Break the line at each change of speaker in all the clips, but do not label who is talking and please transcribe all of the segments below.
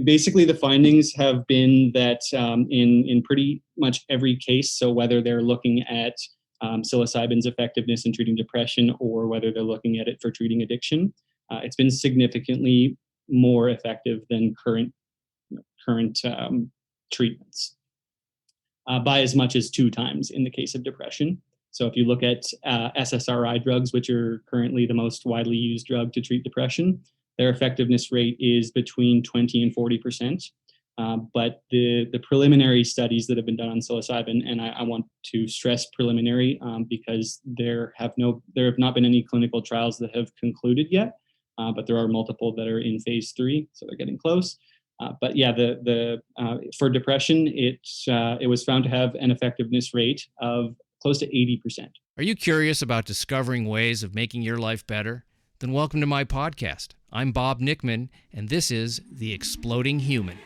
Basically, the findings have been that in pretty much every case, so whether they're looking at psilocybin's effectiveness in treating depression or whether they're looking at it for treating addiction, it's been significantly more effective than current treatments by as much as 2 times in the case of depression. So if you look at SSRI drugs, which are currently the most widely used drug to treat depression, their effectiveness rate is between 20 and 40%. But the preliminary studies that have been done on psilocybin, and I want to stress preliminary because there have not been any clinical trials that have concluded yet, but there are multiple that are in phase 3, so they're getting close. But yeah, for depression, it was found to have an effectiveness rate of close to 80%.
Are you curious about discovering ways of making your life better? Then welcome to my podcast. I'm Bob Nickman, and this is The Exploding Human.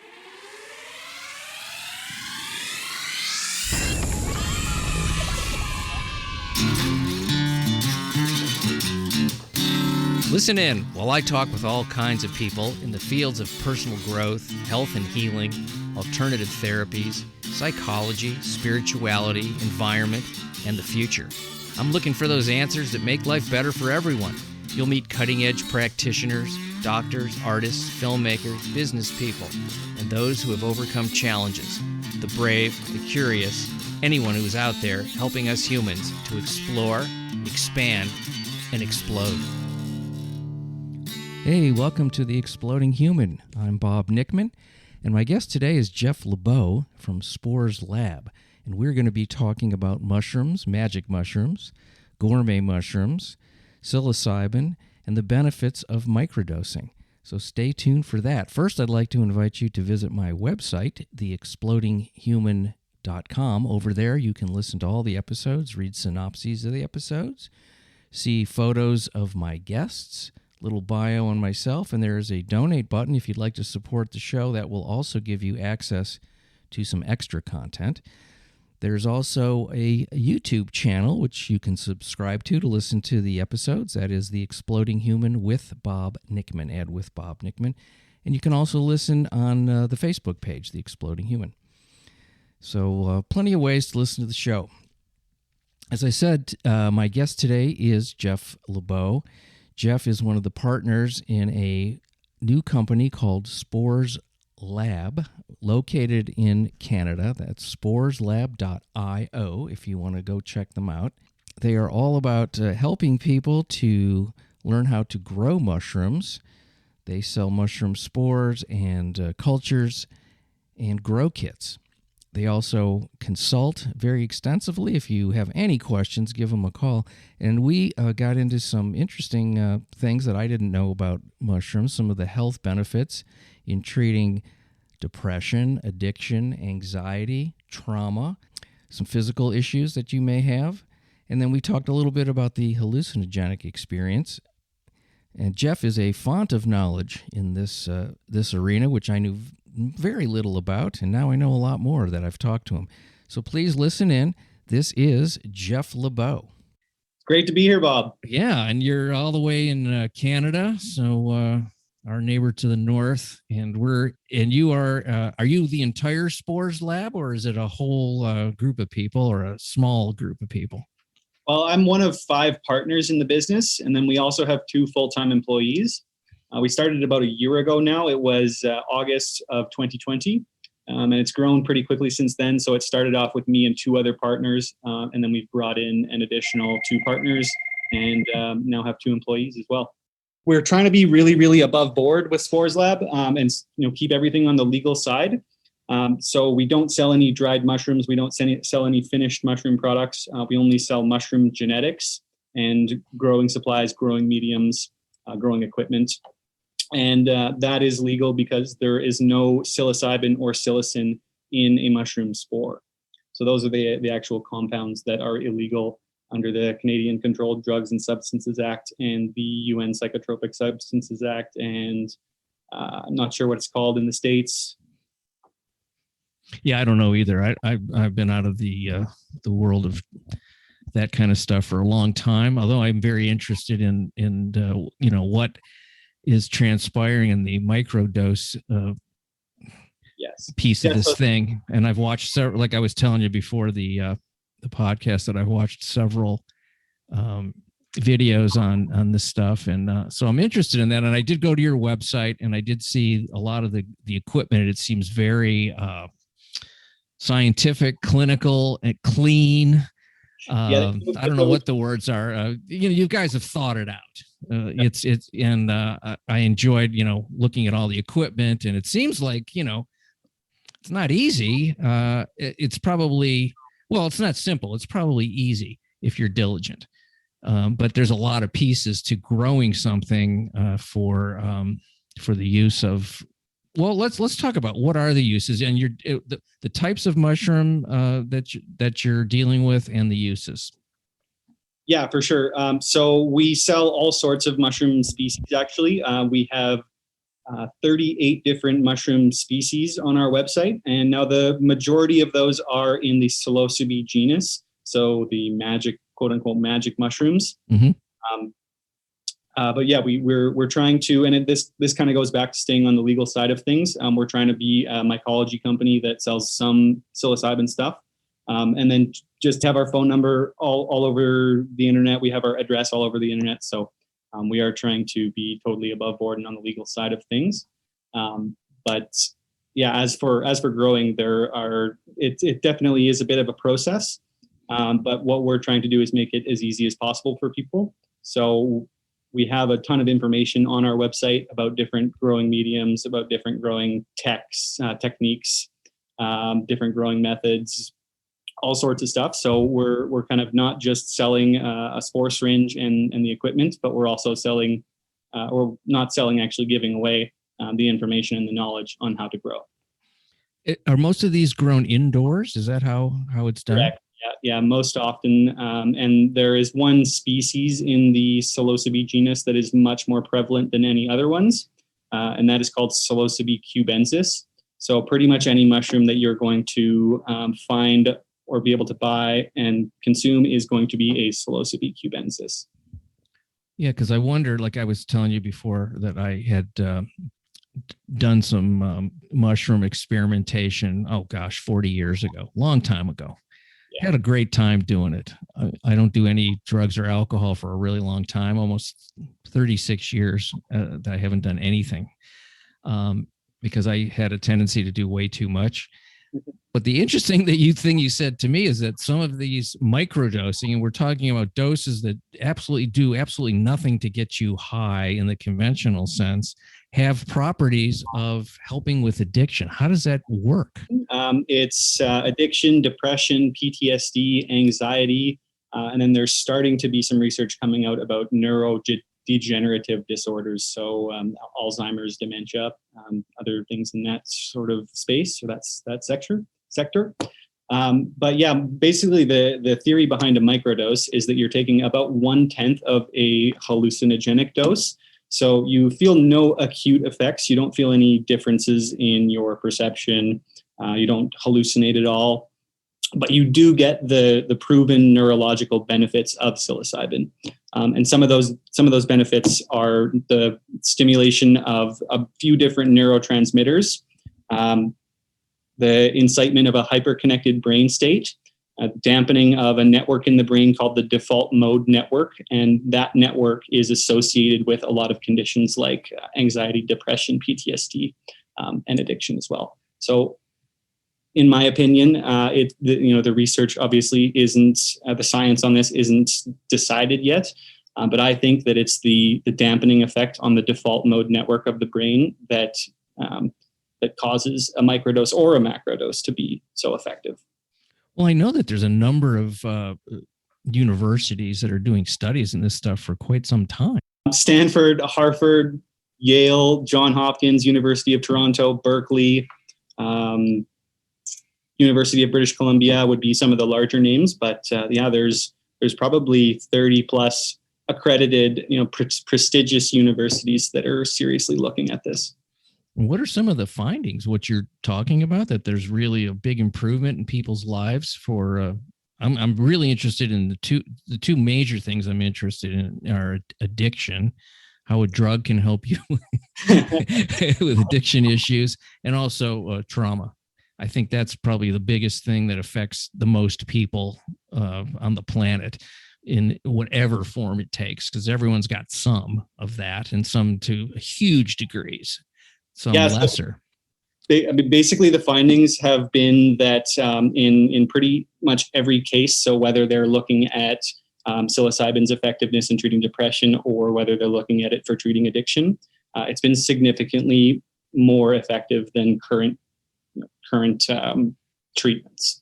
Listen in while I talk with all kinds of people in the fields of personal growth, health and healing, alternative therapies, psychology, spirituality, environment, and the future. I'm looking for those answers that make life better for everyone. You'll meet cutting-edge practitioners, doctors, artists, filmmakers, business people, and those who have overcome challenges. The brave, the curious, anyone who is out there helping us humans to explore, expand, and explode. Hey, welcome to The Exploding Human. I'm Bob Nickman, and my guest today is Jeff Lebowe from Spores Lab, and we're going to be talking about mushrooms, magic mushrooms, gourmet mushrooms, psilocybin, and the benefits of microdosing. So stay tuned for that. First, I'd like to invite you to visit my website, theexplodinghuman.com. Over there, you can listen to all the episodes, read synopses of the episodes, see photos of my guests, little bio on myself, and there is a donate button if you'd like to support the show. That will also give you access to some extra content. There's also a YouTube channel which you can subscribe to listen to the episodes. That is The Exploding Human with Bob Nickman, add with Bob Nickman. And you can also listen on the Facebook page, The Exploding Human. So plenty of ways to listen to the show. As I said, my guest today is Jeff Lebowe. Jeff is one of the partners in a new company called Spores Lab, located in Canada. That's sporeslab.io if you want to go check them out. They are all about helping people to learn how to grow mushrooms. They sell mushroom spores and cultures and grow kits. They also consult very extensively. If you have any questions, give them a call. And we got into some interesting things that I didn't know about mushrooms, some of the health benefits in treating depression, addiction, anxiety, trauma, some physical issues that you may have. And then we talked a little bit about the hallucinagenic experience. And Jeff is a font of knowledge in this arena, which I knew very little about, and now I know a lot more that I've talked to him. So please listen in. This is Jeff Lebowe.
Great to be here, Bob.
Yeah, and you're all the way in Canada, so our neighbor to the north, and you are you the entire Spores Lab, or is it a whole group of people or a small group of people?
Well, I'm one of 5 partners in the business, and then we also have 2 full-time employees. We started about a year ago now. It was August of 2020, and it's grown pretty quickly since then. So it started off with me and 2 other partners, and then we've brought in an additional 2 partners and now have 2 employees as well. We're trying to be really, really above board with Spores Lab and keep everything on the legal side. So we don't sell any dried mushrooms. We don't sell any finished mushroom products. We only sell mushroom genetics and growing supplies, growing mediums, growing equipment. And that is legal because there is no psilocybin or psilocin in a mushroom spore. So those are the actual compounds that are illegal under the Canadian Controlled Drugs and Substances Act and the UN Psychotropic Substances Act. And I'm not sure what it's called in the States.
Yeah, I don't know either. I've been out of the world of that kind of stuff for a long time, although I'm very interested in what is transpiring in the microdose
Yes.
piece of
Yeah,
this thing. And I've watched several, like I was telling you before the podcast, that I've watched several videos on this stuff. And so I'm interested in that. And I did go to your website and I did see a lot of the equipment. It seems very scientific, clinical, and clean.
yeah.
I don't know what the words are. You guys have thought it out. And I enjoyed, looking at all the equipment, and it seems like, it's not easy. It's probably, well, it's not simple. It's probably easy if you're diligent. But there's a lot of pieces to growing something for the use of. Well, let's talk about what are the uses and the types of mushroom that you're dealing with and the uses.
Yeah, for sure. So we sell all sorts of mushroom species. Actually, we have 38 different mushroom species on our website, and now the majority of those are in the psilocybe genus. So the magic, quote unquote, magic mushrooms.
Mm-hmm.
But yeah, we're trying to, and this kind of goes back to staying on the legal side of things. We're trying to be a mycology company that sells some psilocybin stuff, and then just have our phone number all over the internet. We have our address all over the internet. So we are trying to be totally above board and on the legal side of things. But yeah, as for growing, it definitely is a bit of a process. But what we're trying to do is make it as easy as possible for people. So we have a ton of information on our website about different growing mediums, about different growing techniques, different growing methods, all sorts of stuff. So we're kind of not just selling a spore syringe and the equipment, but we're also selling, or not selling, actually giving away the information and the knowledge on how to grow.
Are most of these grown indoors? Is that how it's done?
Correct. Yeah, most often. And there is one species in the psilocybe genus that is much more prevalent than any other ones, and that is called psilocybe cubensis. So pretty much any mushroom that you're going to find or be able to buy and consume is going to be a psilocybe cubensis.
Yeah, because I wonder, like I was telling you before, that I had done some mushroom experimentation. Oh gosh, 40 years ago, long time ago. Yeah. Had a great time doing it. I don't do any drugs or alcohol for a really long time, almost 36 years that I haven't done anything, because I had a tendency to do way too much. But the interesting thing you said to me is that some of these microdosing, and we're talking about doses that do absolutely nothing to get you high in the conventional sense, have properties of helping with addiction. How does that work?
It's addiction, depression, PTSD, anxiety, and then there's starting to be some research coming out about neurodegenerative disorders, so Alzheimer's, dementia, other things in that sort of space, or that sector. But yeah, basically the theory behind a microdose is that you're taking about 1/10 of a hallucinogenic dose. So you feel no acute effects. You don't feel any differences in your perception. You don't hallucinate at all, but you do get the proven neurological benefits of psilocybin. And some of those benefits are the stimulation of a few different neurotransmitters, the incitement of a hyperconnected brain state, dampening of a network in the brain called the default mode network. And that network is associated with a lot of conditions like anxiety, depression, PTSD, and addiction as well. So in my opinion, the research obviously isn't, the science on this isn't decided yet. But I think that it's the dampening effect on the default mode network of the brain that causes a microdose or a macrodose to be so effective.
Well, I know that there's a number of universities that are doing studies in this stuff for quite some time.
Stanford, Harvard, Yale, Johns Hopkins, University of Toronto, Berkeley, University of British Columbia would be some of the larger names. But there's probably 30 plus accredited, prestigious universities that are seriously looking at this.
What are some of the findings? What you're talking about, that there's really a big improvement in people's lives for, I'm really interested in the two major things I'm interested in are addiction. how a drug can help you with addiction issues and also trauma. I think that's probably the biggest thing that affects the most people on the planet in whatever form it takes, because everyone's got some of that and some to huge degrees, some lesser.
I mean, basically, the findings have been that in pretty much every case, so whether they're looking at psilocybin's effectiveness in treating depression or whether they're looking at it for treating addiction, it's been significantly more effective than current treatments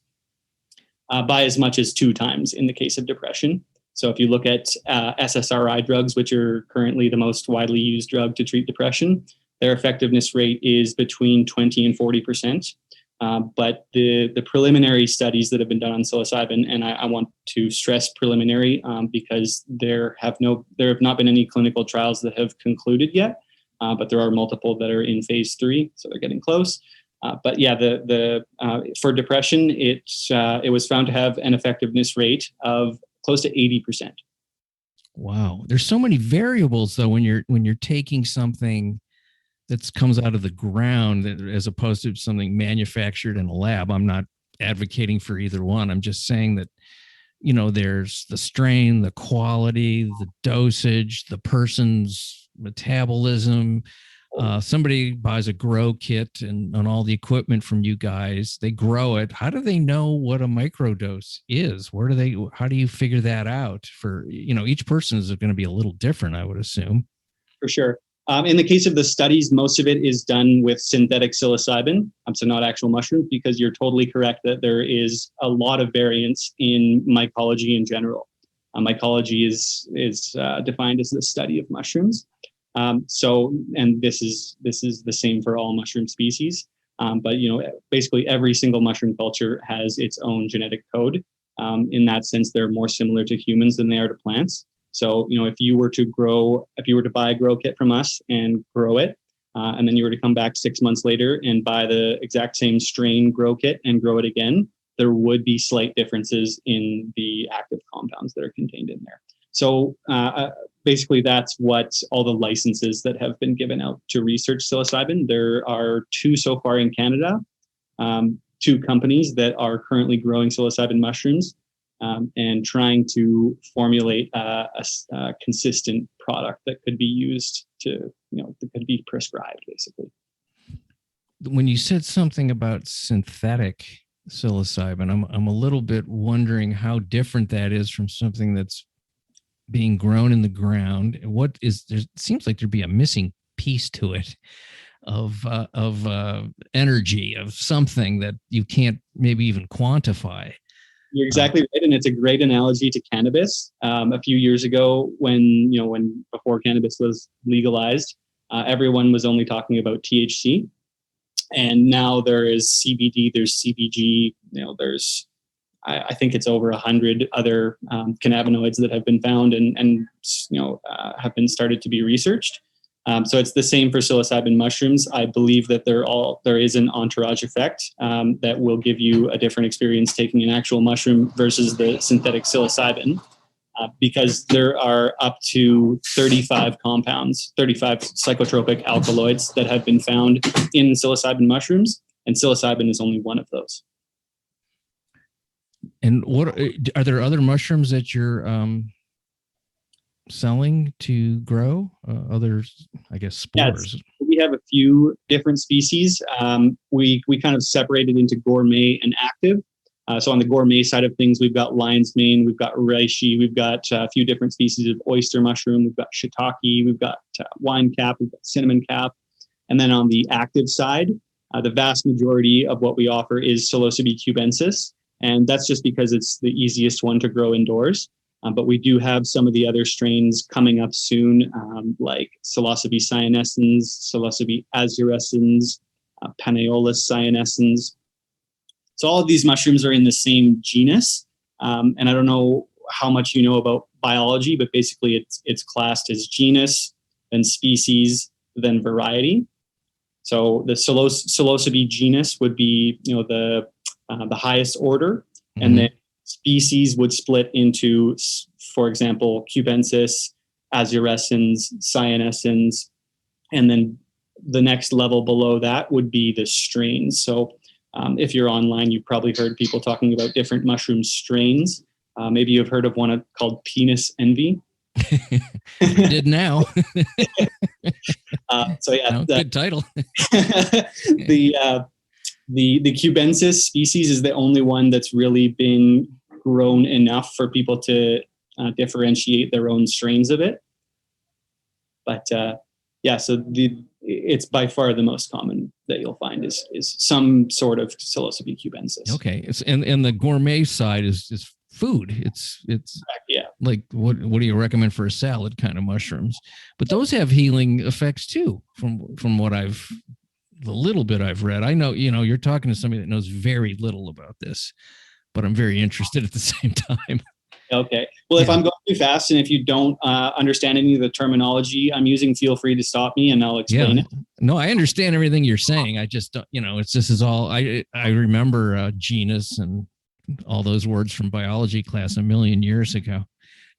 by as much as 2 times in the case of depression. So if you look at SSRI drugs, which are currently the most widely used drug to treat depression, their effectiveness rate is between 20 and 40%. But the preliminary studies that have been done on psilocybin, and I want to stress preliminary because there have not been any clinical trials that have concluded yet, but there are multiple that are in phase 3, so they're getting close. But yeah, for depression, it was found to have an effectiveness rate of close to 80%.
Wow, there's so many variables though when you're taking something that comes out of the ground as opposed to something manufactured in a lab. I'm not advocating for either one. I'm just saying that, there's the strain, the quality, the dosage, the person's metabolism. Somebody buys a grow kit and all the equipment from you guys, they grow it. How do they know what a microdose is? How do you figure that out for, each person is going to be a little different, I would assume.
For sure. In the case of the studies, most of it is done with synthetic psilocybin, so not actual mushrooms, because you're totally correct that there is a lot of variance in mycology in general. Mycology is defined as the study of mushrooms. And this is the same for all mushroom species. But basically every single mushroom culture has its own genetic code. In that sense, they're more similar to humans than they are to plants. So, if you were to buy a grow kit from us and grow it, and then you were to come back 6 months later and buy the exact same strain grow kit and grow it again, there would be slight differences in the active compounds that are contained in there. So basically, that's what all the licenses that have been given out to research psilocybin. There are 2 so far in Canada, 2 companies that are currently growing psilocybin mushrooms and trying to formulate a consistent product that could be used that could be prescribed, basically.
When you said something about synthetic psilocybin, I'm a little bit wondering how different that is from something that's being grown in the ground. It seems like there'd be a missing piece to it of energy, of something that you can't maybe even quantify.
You're exactly right, and it's a great analogy to cannabis. A few years ago, when before cannabis was legalized, everyone was only talking about THC, and now there is CBD, there's CBG, there's I think it's over 100 other cannabinoids that have been found and have been started to be researched. So it's the same for psilocybin mushrooms. I believe that there is an entourage effect that will give you a different experience taking an actual mushroom versus the synthetic psilocybin, because there are up to 35 psychotropic alkaloids that have been found in psilocybin mushrooms, and psilocybin is only one of those.
And what are there other mushrooms that you're selling to grow? Others, I guess, spores.
Yes, we have a few different species. We kind of separated into gourmet and active. So on the gourmet side of things, we've got lion's mane, we've got reishi, we've got a few different species of oyster mushroom, we've got shiitake, we've got wine cap, we've got cinnamon cap. And then on the active side, the vast majority of what we offer is psilocybe cubensis. And that's just because it's the easiest one to grow indoors. But we do have some of the other strains coming up soon, like psilocybe cyanescens, psilocybe azurescens, Panaeolus cyanescens. So all of these mushrooms are in the same genus. And I don't know how much you know about biology, but basically it's classed as genus, then species, then variety. So the psilocybe genus would be, the highest order, and then species would split into, for example, cubensis, azurescens, cyanescens, and then the next level below that would be the strains. So if you're online, you've probably heard people talking about different mushroom strains. Maybe you've heard of one called penis envy.
I did now.
So yeah,
good title.
The cubensis species is the only one that's really been grown enough for people to differentiate their own strains of it. But yeah, so it's by far the most common that you'll find is some sort of psilocybe cubensis.
Okay, and the gourmet side is food. It's
yeah,
like what do you recommend for a salad kind of mushrooms? But those have healing effects too, from what the little bit I've read. I know, you're talking to somebody that knows very little about this, but I'm very interested at the same time.
Okay. Well, if I'm going too fast and if you don't understand any of the terminology I'm using, feel free to stop me and I'll explain it.
No, I understand everything you're saying. I just don't, this is all, I remember genus and all those words from biology class a million years ago.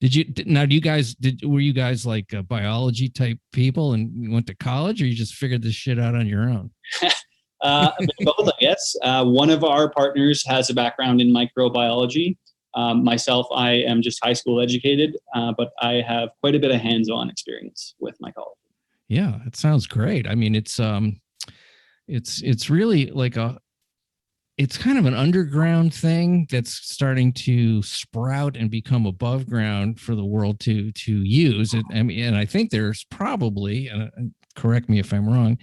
Were you guys like biology type people and you went to college, or you just figured this shit out on your own?
Both, I guess. One of our partners has a background in microbiology. Myself, I am just high school educated, but I have quite a bit of hands-on experience with mycology.
Yeah, it sounds great. I mean, it's really like it's kind of an underground thing that's starting to sprout and become above ground for the world to use. And I think there's probably, and correct me if I'm wrong,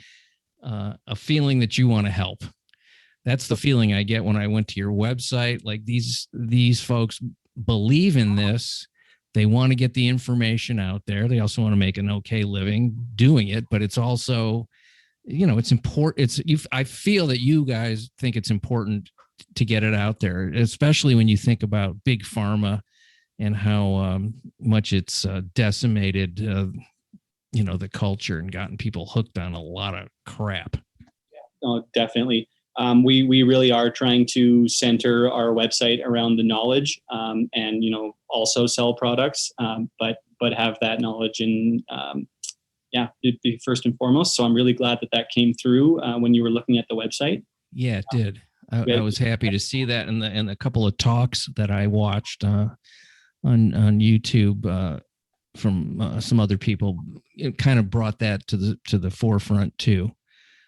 a feeling that you want to help. That's the feeling I get when I went to your website. Like these folks believe in this. They want to get the information out there. They also want to make an okay living doing it, but it's also, it's important. I feel that you guys think it's important to get it out there, especially when you think about big pharma and how much it's decimated, the culture and gotten people hooked on a lot of crap.
Yeah, no, definitely. We really are trying to center our website around the knowledge, and also sell products, but have that knowledge and be first and foremost. So I'm really glad that came through when you were looking at the website.
Yeah, it did. I was happy to see that, and a couple of talks that I watched on YouTube from some other people. It kind of brought that to the forefront too.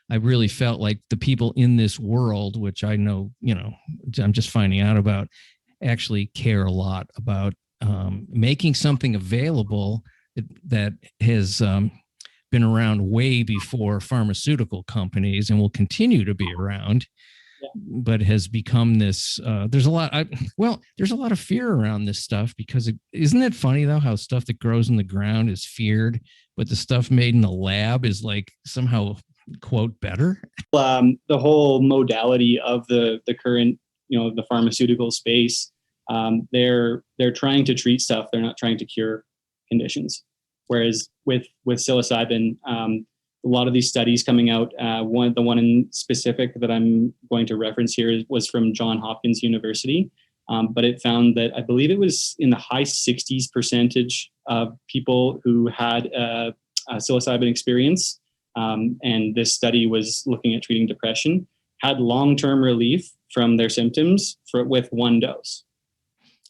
I really felt like the people in this world, which I know, I'm just finding out about, actually care a lot about making something available that has been around way before pharmaceutical companies and will continue to be around, but has become this. There's a lot of fear around this stuff because isn't it funny though how stuff that grows in the ground is feared, but the stuff made in the lab is like somehow, quote, better?
The whole modality of the current, the pharmaceutical space, they're trying to treat stuff. They're not trying to cure conditions. Whereas with psilocybin, a lot of these studies coming out, the one in specific that I'm going to reference here was from Johns Hopkins University. But it found that I believe it was in the high 60s% of people who had a psilocybin experience. And this study was looking at treating depression, had long-term relief from their symptoms with one dose.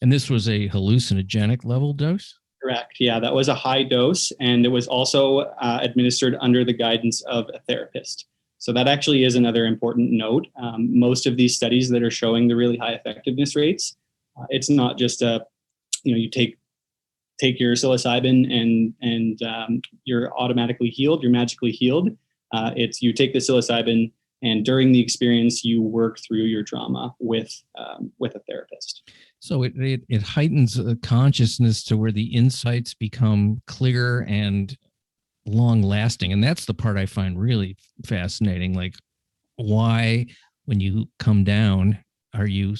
And this was a hallucinogenic level dose?
Correct. Yeah, that was a high dose. And it was also administered under the guidance of a therapist. So that actually is another important note. Most of these studies that are showing the really high effectiveness rates, it's not just you take your psilocybin and you're automatically healed, you're magically healed. It's you take the psilocybin and during the experience you work through your trauma with a therapist.
So it heightens consciousness to where the insights become clear and long lasting. And that's the part I find really fascinating. Like why, when you come down, you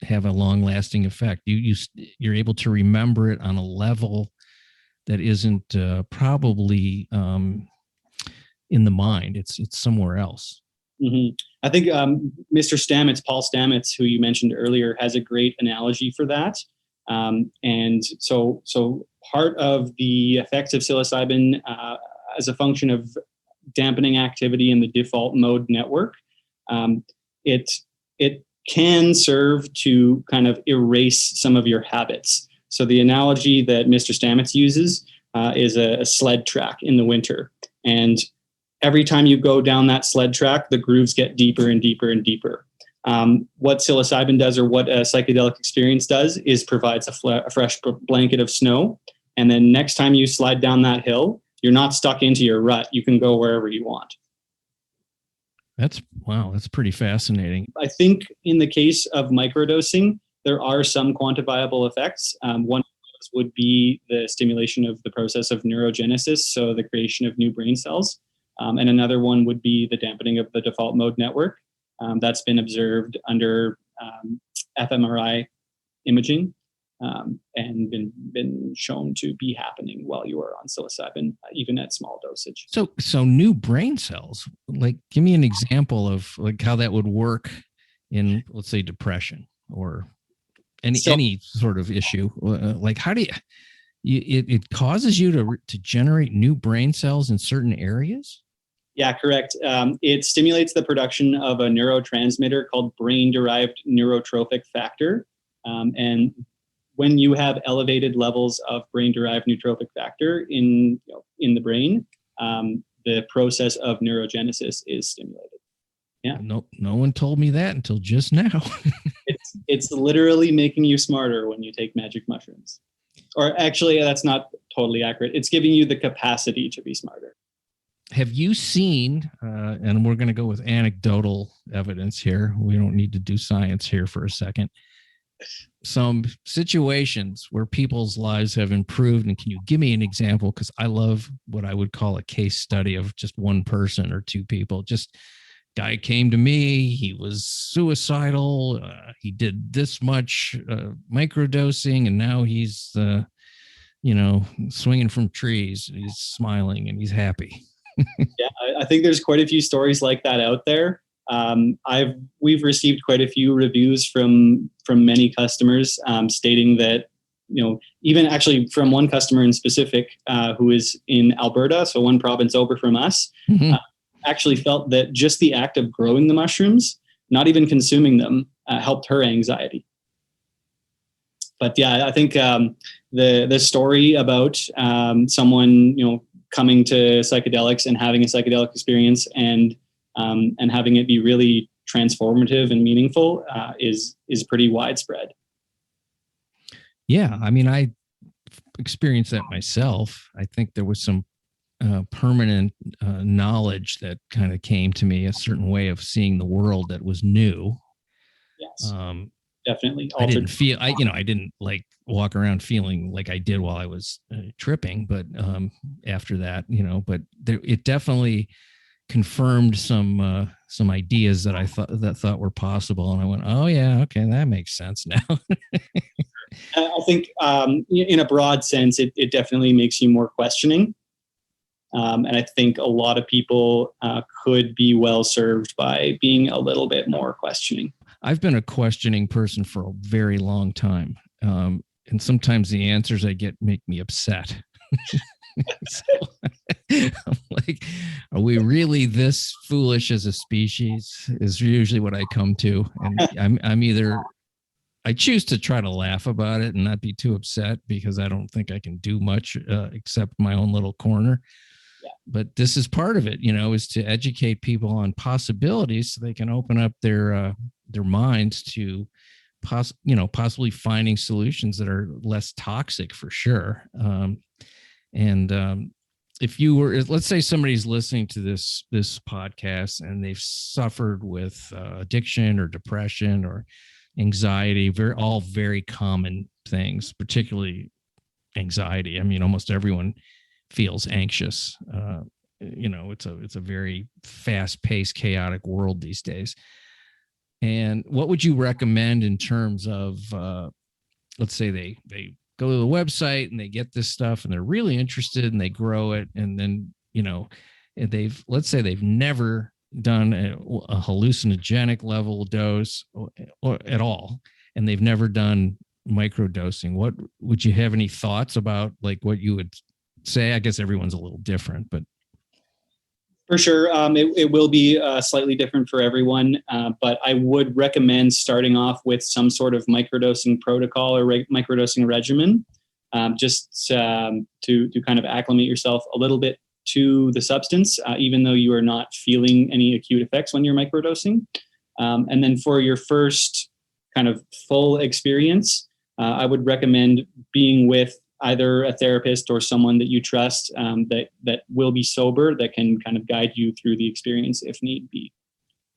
have a long lasting effect. You're able to remember it on a level that isn't probably in the mind. It's somewhere else.
Mm-hmm. I think Mr. Stamets, Paul Stamets, who you mentioned earlier, has a great analogy for that. And so part of the effects of psilocybin as a function of dampening activity in the default mode network, it can serve to kind of erase some of your habits. So the analogy that Mr. Stamets uses is a sled track in the winter. And every time you go down that sled track, the grooves get deeper and deeper and deeper. What psilocybin does, or what a psychedelic experience does, is provides a fresh blanket of snow. And then next time you slide down that hill, you're not stuck into your rut. You can go wherever you want.
That's pretty fascinating.
I think in the case of microdosing, there are some quantifiable effects. One of those would be the stimulation of the process of neurogenesis, so the creation of new brain cells. And another one would be the dampening of the default mode network. That's been observed under fMRI imaging and been shown to be happening while you are on psilocybin, even at small dosage.
So new brain cells, like, give me an example of like how that would work in, let's say, depression or any sort of issue. Like, how do it causes you to generate new brain cells in certain areas?
Yeah, correct. It stimulates the production of a neurotransmitter called brain-derived neurotrophic factor. And when you have elevated levels of brain-derived neurotrophic factor in the brain, the process of neurogenesis is stimulated. Yeah.
No one told me that until just now.
It's literally making you smarter when you take magic mushrooms. Or actually, that's not totally accurate. It's giving you the capacity to be smarter.
Have you seen, and we're going to go with anecdotal evidence here, we don't need to do science here for a second, some situations where people's lives have improved? And can you give me an example? Because I love what I would call a case study of just one person or two people. Just guy came to me, he was suicidal, he did this much microdosing, and now he's, swinging from trees, he's smiling and he's happy.
Yeah, I think there's quite a few stories like that out there. We've received quite a few reviews from many customers stating that, even actually from one customer in specific who is in Alberta, so one province over from us, actually felt that just the act of growing the mushrooms, not even consuming them, helped her anxiety. But yeah, I think the story about someone, coming to psychedelics and having a psychedelic experience and having it be really transformative and meaningful is pretty widespread.
Yeah, I mean, I experienced that myself. I think there was some permanent knowledge that kind of came to me, a certain way of seeing the world that was new.
Yes, definitely.
I didn't like walk around feeling like I did while I was tripping, but after that, but it definitely confirmed some ideas that I thought were possible, and I went, oh yeah, okay, that makes sense now.
I think in a broad sense, it definitely makes you more questioning, and I think a lot of people could be well served by being a little bit more questioning.
I've been a questioning person for a very long time. And sometimes the answers I get make me upset. So, I'm like, are we really this foolish as a species? Is usually what I come to. And I'm either, I choose to try to laugh about it and not be too upset because I don't think I can do much except my own little corner.
Yeah.
But this is part of it, is to educate people on possibilities so they can open up their minds to possibly finding solutions that are less toxic for sure. If you were, let's say somebody's listening to this podcast and they've suffered with addiction or depression or anxiety, all very common things, particularly anxiety. I mean, almost everyone feels anxious. It's a very fast-paced, chaotic world these days. And what would you recommend in terms of, let's say they go to the website and they get this stuff and they're really interested and they grow it, and then let's say they've never done a hallucinogenic level dose or at all, and they've never done microdosing. What would you have any thoughts about, like what you would say? I guess everyone's a little different, but
For sure, it will be slightly different for everyone, but I would recommend starting off with some sort of microdosing protocol or microdosing regimen, to kind of acclimate yourself a little bit to the substance, even though you are not feeling any acute effects when you're microdosing. And then for your first kind of full experience, I would recommend being with either a therapist or someone that you trust, that will be sober, that can kind of guide you through the experience if need be.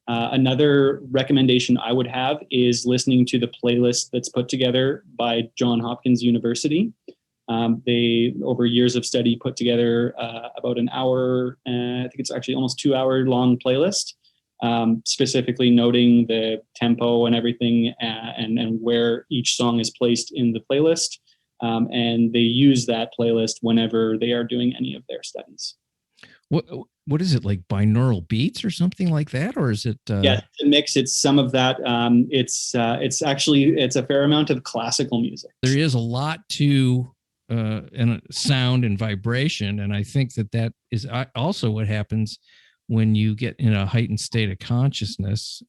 Another recommendation I would have is listening to the playlist that's put together by Johns Hopkins University. They, over years of study, put together about an hour, I think it's actually almost 2 hour long playlist, specifically noting the tempo and everything, and where each song is placed in the playlist. And they use that playlist whenever they are doing any of their studies.
What is it, like binaural beats or something like that, or is it?
Yeah, it's a mix. It's some of that. It's a fair amount of classical music.
There is a lot to and sound and vibration, and I think that is also what happens when you get in a heightened state of consciousness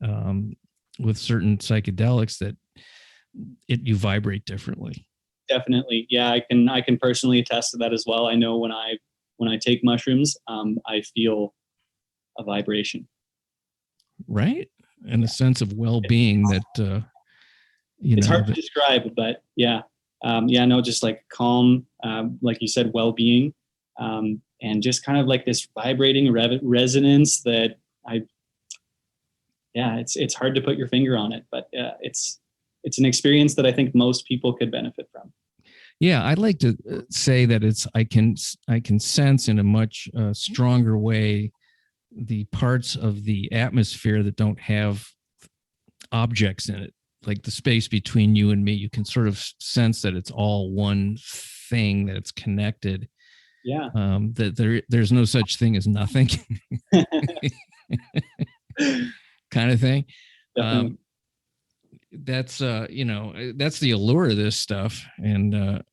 with certain psychedelics, that you vibrate differently.
Definitely. Yeah, I can personally attest to that as well. I know when I take mushrooms, I feel a vibration.
Right. And a sense of well-being that,
it's hard to describe, but yeah. No, just like calm, like you said, well-being, and just kind of like this vibrating resonance that it's hard to put your finger on it, but it's an experience that I think most people could benefit from.
Yeah, I'd like to say that I can sense in a much stronger way the parts of the atmosphere that don't have objects in it, like the space between you and me. You can sort of sense that it's all one thing, that it's connected.
Yeah.
That there's no such thing as nothing, kind of thing. That's that's the allure of this stuff, and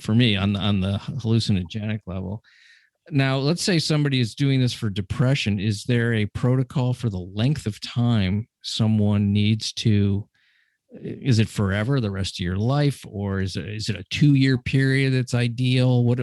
for me on the hallucinogenic level. Now, let's say somebody is doing this for depression. Is there a protocol for the length of time someone needs to? Is it forever, the rest of your life, or is it a 2-year period that's ideal? What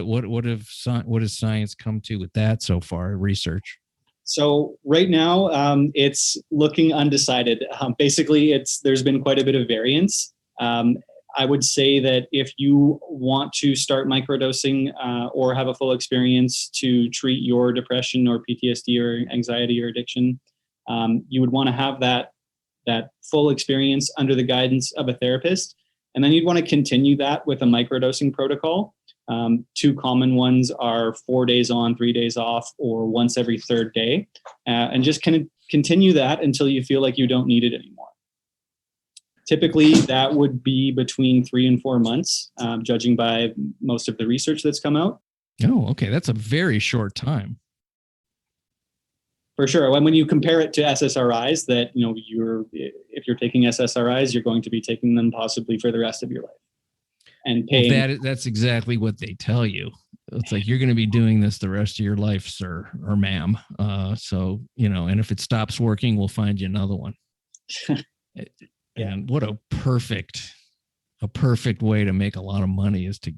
has science come to with that so far? Research.
So right now, it's looking undecided. Basically, there's been quite a bit of variance. I would say that if you want to start microdosing or have a full experience to treat your depression or PTSD or anxiety or addiction, you would want to have that full experience under the guidance of a therapist. And then you'd want to continue that with a microdosing protocol. 2 common ones are 4 days on, 3 days off, or once every 3rd day, and just kind of continue that until you feel like you don't need it anymore. Typically, that would be between 3 and 4 months, judging by most of the research that's come out.
Oh, okay. That's a very short time.
For sure. When you compare it to SSRIs, that if you're taking SSRIs, you're going to be taking them possibly for the rest of your life. And paying.
That's exactly what they tell you. It's like, you're going to be doing this the rest of your life, sir or ma'am. So, and if it stops working, we'll find you another one. And what a perfect way to make a lot of money is to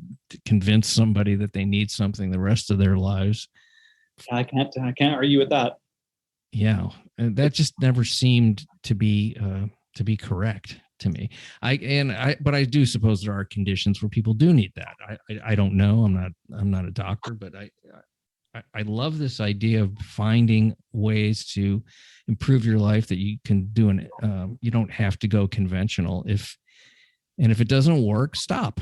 convince somebody that they need something the rest of their lives.
I can't argue with that.
Yeah. And that just never seemed to be correct to me. But I do suppose there are conditions where people do need that. I don't know. I'm not a doctor, but I love this idea of finding ways to improve your life that you can do, you don't have to go conventional. If it doesn't work, stop.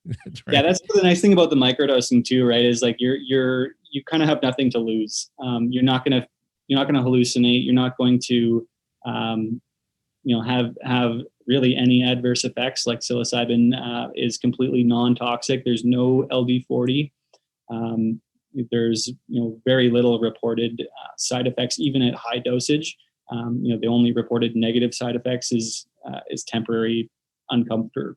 That's right.
Yeah, that's the nice thing about the microdosing too, right? Is like you kind of have nothing to lose. You're not gonna hallucinate. You're not going to have really any adverse effects. Like psilocybin is completely non-toxic. There's no LD40. There's very little reported side effects, even at high dosage. The only reported negative side effects is temporary uncomfort.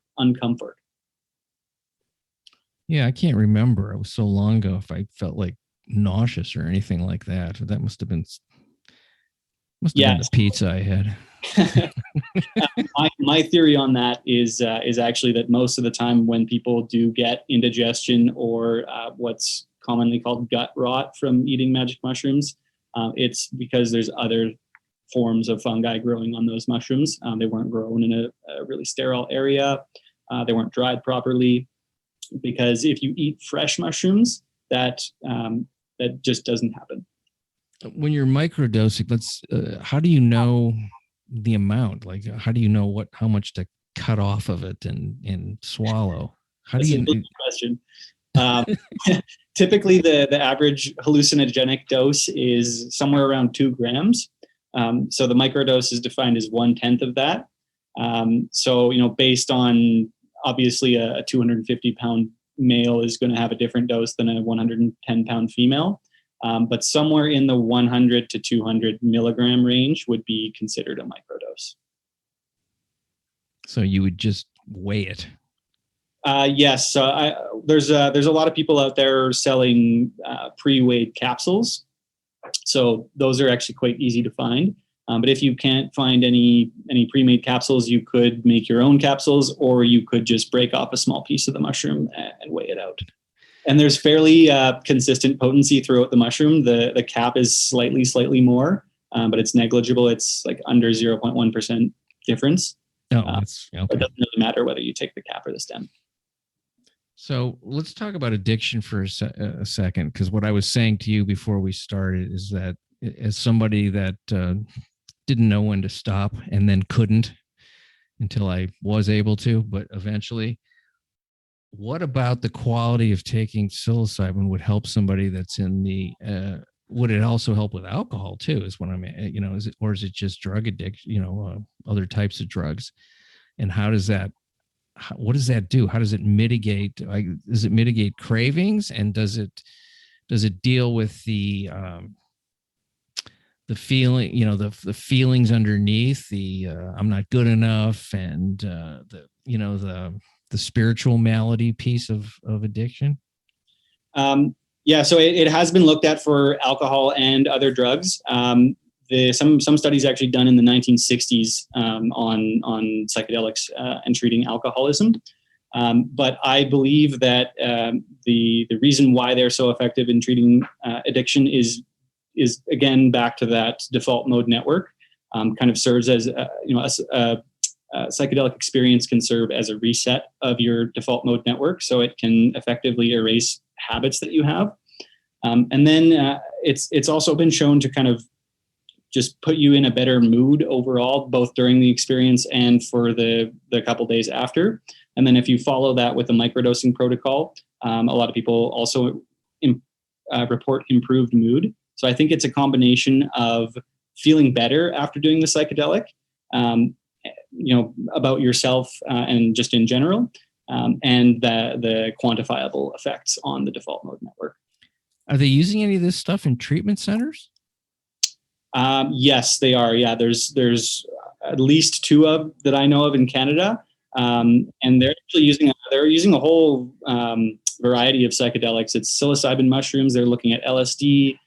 Yeah, I can't remember. It was so long ago if I felt like nauseous or anything like that. That must have been the pizza I had.
My theory on that is actually that most of the time when people do get indigestion or what's commonly called gut rot from eating magic mushrooms, it's because there's other forms of fungi growing on those mushrooms. They weren't grown in a really sterile area. They weren't dried properly. Because if you eat fresh mushrooms, that just doesn't happen.
When you're microdosing, how do you know the amount? Like, how do you know how much to cut off of it and swallow?
That's a good question. Typically, the average hallucinogenic dose is somewhere around 2 grams. So the microdose is defined as 1/10 of that. So based on obviously a 250-pound male is going to have a different dose than a 110-pound female. But somewhere in the 100 to 200 milligram range would be considered a microdose.
So you would just weigh it?
Yes. There's a lot of people out there selling pre-weighed capsules. So those are actually quite easy to find. But if you can't find any pre-made capsules, you could make your own capsules, or you could just break off a small piece of the mushroom and weigh it out. And there's fairly consistent potency throughout the mushroom. The cap is slightly more, but it's negligible. It's like under 0.1% difference.
Oh, that's okay.
It doesn't really matter whether you take the cap or the stem.
So let's talk about addiction for a second, because what I was saying to you before we started is that as somebody that didn't know when to stop and then couldn't until I was able to, but eventually, what about the quality of taking psilocybin would help somebody that's in the, would it also help with alcohol too, is what I mean, is it just drug addiction, other types of drugs? And what does that do? How does it mitigate? Does it mitigate cravings? And does it deal with the feeling, the feelings underneath the I'm not good enough, and the spiritual malady piece of addiction?
Yeah, so it has been looked at for alcohol and other drugs. Some studies actually done in the 1960s on psychedelics and treating alcoholism. But I believe that the reason why they're so effective in treating addiction is again back to that default mode network. Kind of serves as a psychedelic experience can serve as a reset of your default mode network, so it can effectively erase habits that you have. And then it's also been shown to kind of just put you in a better mood overall, both during the experience and for the couple days after. And then if you follow that with a microdosing protocol, a lot of people also report improved mood. So I think it's a combination of feeling better after doing the psychedelic, about yourself and just in general, and the quantifiable effects on the default mode network.
Are they using any of this stuff in treatment centers?
Yes, they are. Yeah, there's at least 2 that I know of in Canada, and they're actually using a whole variety of psychedelics. It's psilocybin mushrooms. They're looking at LSD.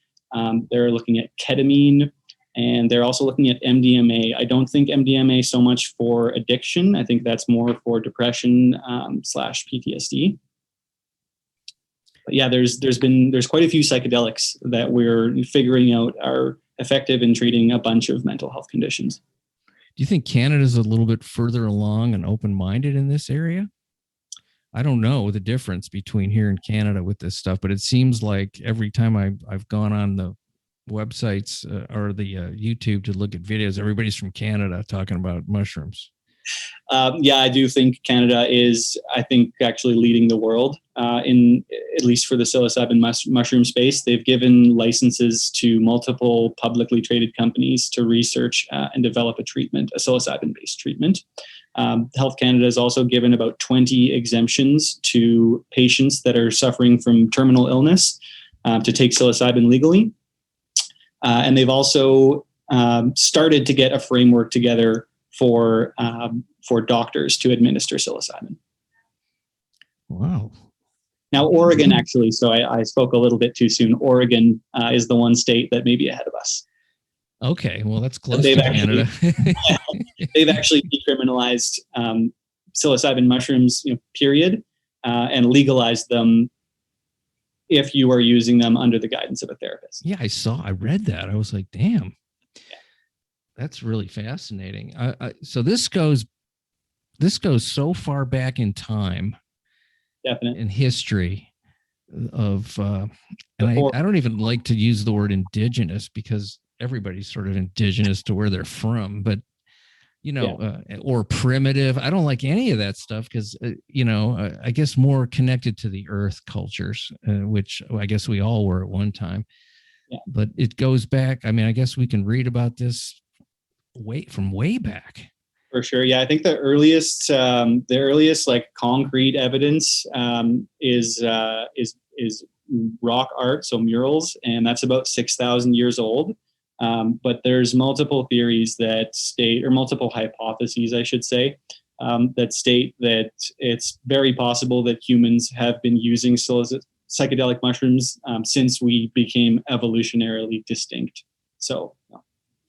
They're looking at ketamine, and they're also looking at MDMA. I don't think MDMA so much for addiction. I think that's more for depression / PTSD. But yeah, there's quite a few psychedelics that we're figuring out are effective in treating a bunch of mental health conditions.
Do you think Canada's a little bit further along and open-minded in this area? I don't know the difference between here and Canada with this stuff, but it seems like every time I've gone on the websites or the YouTube to look at videos, everybody's from Canada talking about mushrooms.
Yeah, I do think Canada is, actually leading the world in, at least for the psilocybin mushroom space. They've given licenses to multiple publicly traded companies to research and develop a psilocybin-based treatment. Health Canada has also given about 20 exemptions to patients that are suffering from terminal illness to take psilocybin legally. And they've also started to get a framework together for doctors to administer psilocybin.
Wow.
Now, Oregon, actually, so I spoke a little bit too soon. Oregon is the one state that may be ahead of us.
Okay, well, that's close to Canada.
They've actually decriminalized psilocybin mushrooms, period, and legalized them if you are using them under the guidance of a therapist.
Yeah, I read that. I was like, damn, that's really fascinating. So this goes so far back in time.
Definitely.
In history of, and I don't even like to use the word indigenous because everybody's sort of indigenous to where they're from, but or primitive. I don't like any of that stuff because, I guess more connected to the earth cultures, which I guess we all were at one time. Yeah. But it goes back. I mean, I guess we can read about this from way back.
For sure. Yeah. I think the earliest like concrete evidence is rock art. So murals, and that's about 6,000 years old. But there's multiple theories that state, or multiple hypotheses, I should say, that state that it's very possible that humans have been using psychedelic mushrooms since we became evolutionarily distinct. So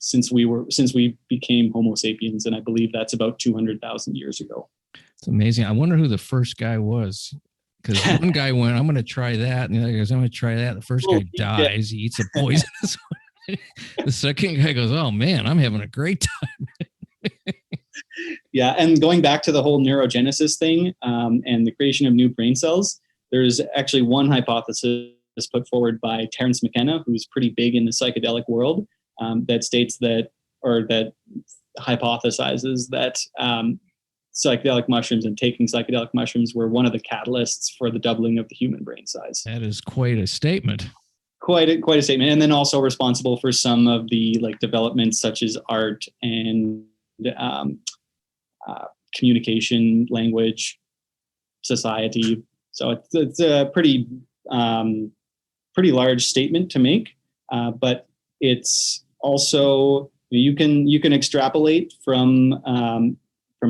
since we became Homo sapiens, and I believe that's about 200,000 years ago.
It's amazing. I wonder who the first guy was, because one guy went, "I'm going to try that," and the other goes, "I'm going to try that." The first guy dies. He eats a poisonous one. The second guy goes, "Oh man, I'm having a great time."
Yeah, and going back to the whole neurogenesis thing and the creation of new brain cells, there's actually one hypothesis put forward by Terence McKenna, who's pretty big in the psychedelic world, that states that, or that hypothesizes that psychedelic mushrooms and taking psychedelic mushrooms were one of the catalysts for the doubling of the human brain size.
That is quite a statement.
Quite a statement. And then also responsible for some of the developments such as art and communication, language, society. So it's a pretty large statement to make, but it's also, you can extrapolate from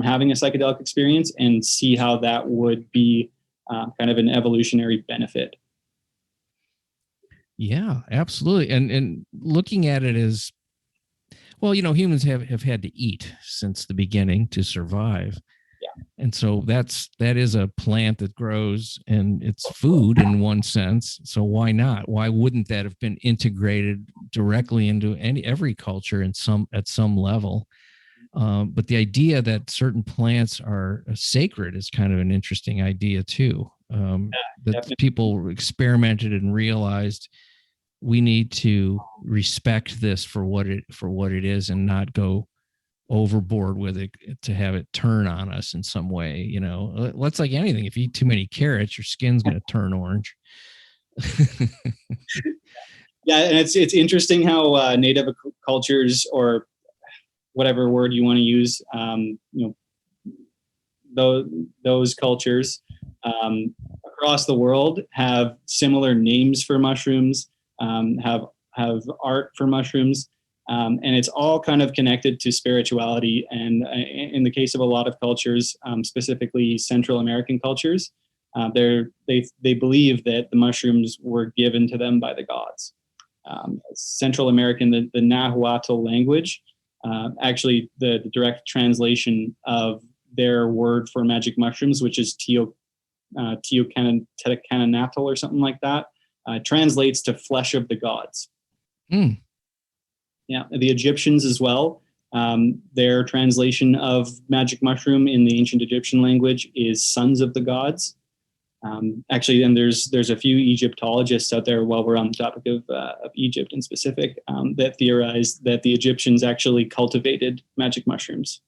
having a psychedelic experience and see how that would be kind of an evolutionary benefit.
Yeah, absolutely. And looking at it as, well, humans have had to eat since the beginning to survive. Yeah. And so that is a plant that grows, and it's food in one sense. So why not? Why wouldn't that have been integrated directly into every culture at some level? But the idea that certain plants are sacred is kind of an interesting idea too. That people experimented and realized we need to respect this for what it is, and not go overboard with it to have it turn on us in some way. It's like anything. If you eat too many carrots, your skin's going to turn orange.
Yeah, and it's interesting how native cultures, or whatever word you want to use, those cultures across the world have similar names for mushrooms, have art for mushrooms, and it's all kind of connected to spirituality. And in the case of a lot of cultures, specifically Central American cultures, they believe that the mushrooms were given to them by the gods. Central American, the Nahuatl language, actually the direct translation of their word for magic mushrooms, which is Teocananatl or something like that, translates to flesh of the gods. Mm. Yeah, the Egyptians as well. Their translation of magic mushroom in the ancient Egyptian language is sons of the gods. Actually, and there's a few Egyptologists out there, while we're on the topic of Egypt in specific, that theorize that the Egyptians actually cultivated magic mushrooms.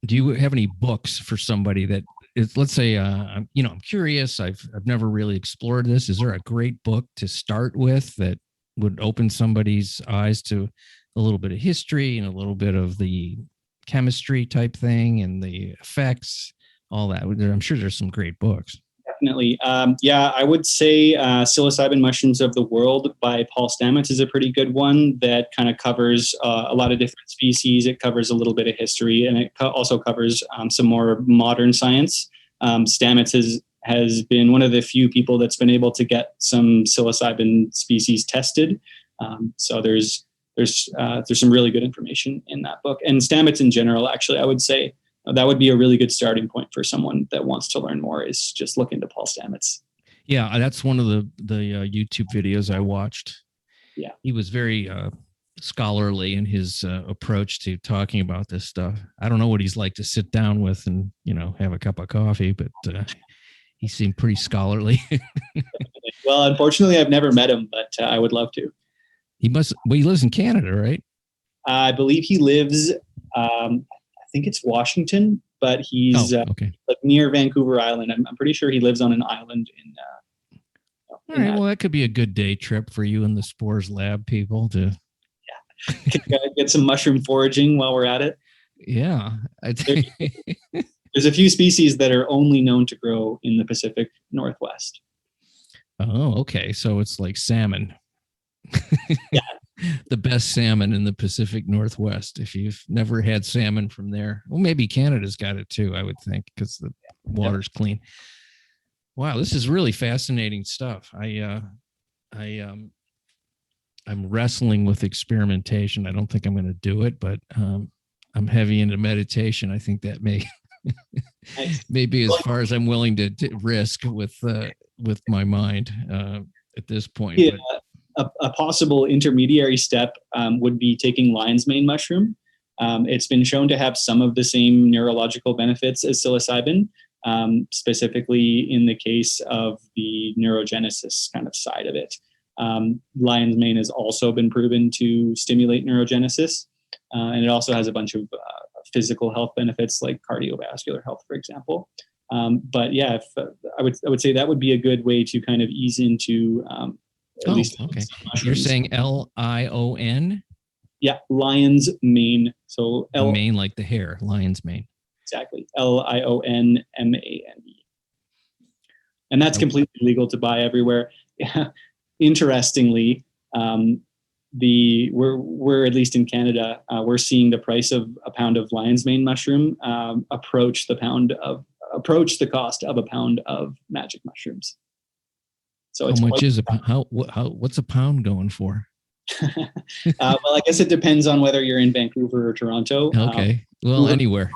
Do you have any books for somebody that is, let's say, I'm curious, I've never really explored this. Is there a great book to start with that would open somebody's eyes to a little bit of history and a little bit of the chemistry type thing and the effects, all that? I'm sure there's some great books.
Definitely. Yeah, I would say Psilocybin Mushrooms of the World by Paul Stamets is a pretty good one that kind of covers a lot of different species. It covers a little bit of history, and it also covers some more modern science. Stamets has been one of the few people that's been able to get some psilocybin species tested. So there's some really good information in that book. And Stamets in general, actually, I would say that would be a really good starting point for someone that wants to learn more, is just look into Paul Stamets.
Yeah, that's one of the YouTube videos I watched.
Yeah.
He was very scholarly in his approach to talking about this stuff. I don't know what he's like to sit down with and, have a cup of coffee, but he seemed pretty scholarly.
Well, unfortunately, I've never met him, but I would love to.
He lives in Canada, right?
I believe he lives, I think it's Washington, but he's
okay.
like near Vancouver Island. I'm pretty sure he lives on an island in.
All right. Well, that could be a good day trip for you and the Spores Lab people to.
Yeah, get some mushroom foraging while we're at it.
Yeah,
there's a few species that are only known to grow in the Pacific Northwest.
Oh, okay. So it's like salmon.
Yeah.
The best salmon in the Pacific Northwest. If you've never had salmon from there, well, maybe Canada's got it too, I would think, because the water's clean. Wow, this is really fascinating stuff. I'm wrestling with experimentation. I don't think I'm going to do it, but I'm heavy into meditation. I think that may be as far as I'm willing to risk with my mind at this point.
Yeah. A possible intermediary step would be taking lion's mane mushroom. It's been shown to have some of the same neurological benefits as psilocybin, specifically in the case of the neurogenesis kind of side of it. Lion's mane has also been proven to stimulate neurogenesis, and it also has a bunch of physical health benefits like cardiovascular health, for example. But yeah, I would say that would be a good way to kind of ease into at least.
Okay. You're saying Lion?
Yeah, lion's mane. So
mane, like the hair, lion's mane.
Exactly. LIONMANE. And that's completely legal to buy everywhere. Interestingly, we're at least in Canada, we're seeing the price of a pound of lion's mane mushroom approach the cost of a pound of magic mushrooms. So
how much is what's a pound going for?
Well, I guess it depends on whether you're in Vancouver or Toronto.
Okay. Well, anywhere.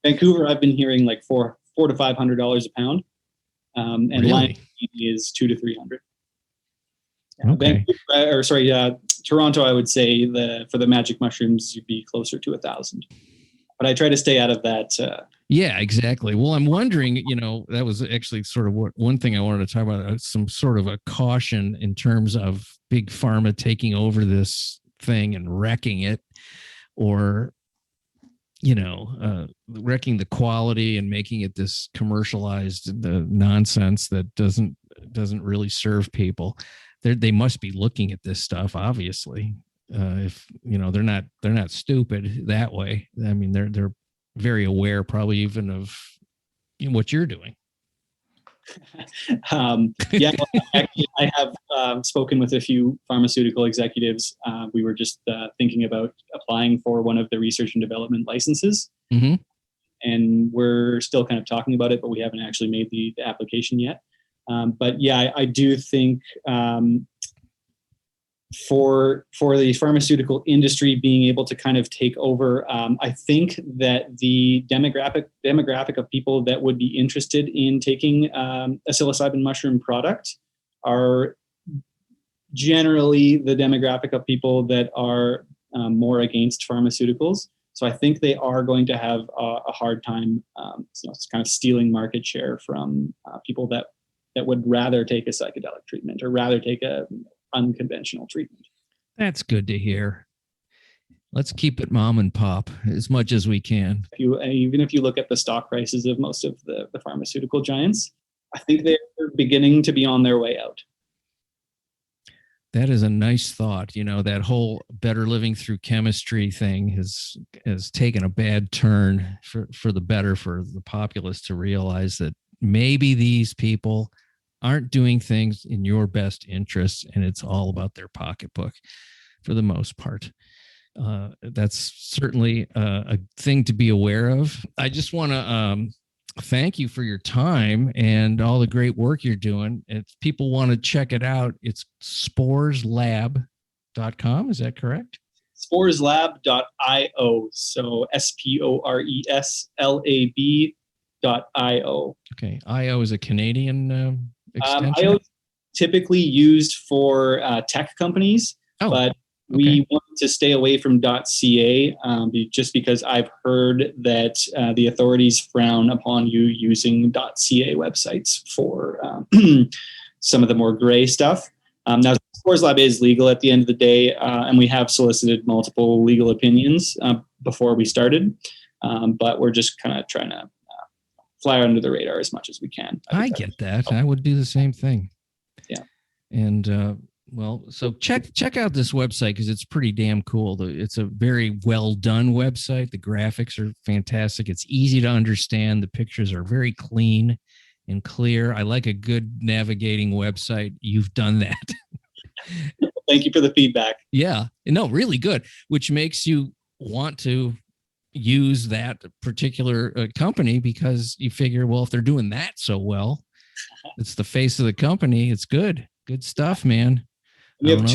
Vancouver, I've been hearing like $400 to $500 a pound, and
really?
lion's mane is $200 to $300.
Okay.
Toronto, I would say for the magic mushrooms, you'd be closer to $1,000. But I try to stay out of that.
Yeah, exactly. Well, I'm wondering, that was actually sort of one thing I wanted to talk about, some sort of a caution in terms of big pharma taking over this thing and wrecking it, or, wrecking the quality and making it this commercialized nonsense that doesn't really serve people. They must be looking at this stuff, obviously. If they're not stupid that way. I mean, they're very aware, probably even of what you're doing.
Yeah, actually, I have spoken with a few pharmaceutical executives. We were just thinking about applying for one of the research and development licenses, and we're still kind of talking about it, but we haven't actually made the application yet. But yeah, I do think for the pharmaceutical industry being able to kind of take over, I think that the demographic of people that would be interested in taking a psilocybin mushroom product are generally the demographic of people that are more against pharmaceuticals. So I think they are going to have a hard time kind of stealing market share from people that would rather take a psychedelic treatment or rather take a unconventional treatment.
That's good to hear. Let's keep it mom and pop as much as we can.
Even if you look at the stock prices of most of the pharmaceutical giants, I think they're beginning to be on their way out.
That is a nice thought. That whole better living through chemistry thing has taken a bad turn for the better, for the populace to realize that maybe these people aren't doing things in your best interests, and it's all about their pocketbook for the most part. That's certainly a thing to be aware of. I just want to thank you for your time and all the great work you're doing. If people want to check it out, it's sporeslab.com. Is that correct?
Sporeslab.io. So SPORESLAB.io.
Okay. IO is a Canadian extension.
IO is typically used for tech companies, but we want to stay away from .ca just because I've heard that the authorities frown upon you using .ca websites for some of the more gray stuff. Now, Spores Lab is legal at the end of the day, and we have solicited multiple legal opinions before we started, but we're just kind of trying to fly under the radar as much as we can.
I get that. I would do the same thing.
Yeah.
And well, so check out this website because it's pretty damn cool. It's a very well done website. The graphics are fantastic. It's easy to understand. The pictures are very clean and clear. I like a good navigating website. You've done that.
Thank you for the feedback.
Yeah, no, really good, which makes you want to use that particular company because you figure, well, if they're doing that so well, it's the face of the company. It's good stuff, man.
We have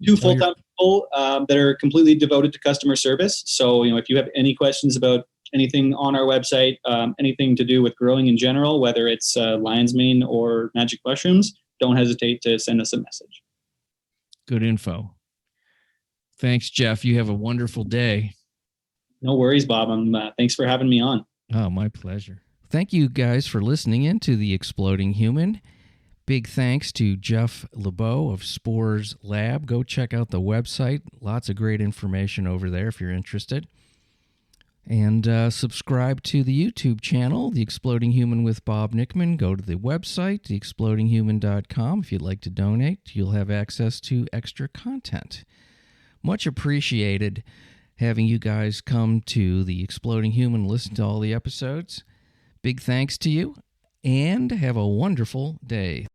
two full-time people that are completely devoted to customer service. So, if you have any questions about anything on our website, anything to do with growing in general, whether it's lion's mane or magic mushrooms, don't hesitate to send us a message.
Good info. Thanks, Jeff. You have a wonderful day.
No worries, Bob. Thanks for having me on.
Oh, my pleasure. Thank you guys for listening in to The Exploding Human. Big thanks to Jeff Lebowe of Spores Lab. Go check out the website. Lots of great information over there if you're interested. And subscribe to the YouTube channel, The Exploding Human with Bob Nickman. Go to the website, theexplodinghuman.com. If you'd like to donate, you'll have access to extra content. Much appreciated having you guys come to The Exploding Human, listen to all the episodes. Big thanks to you, and have a wonderful day.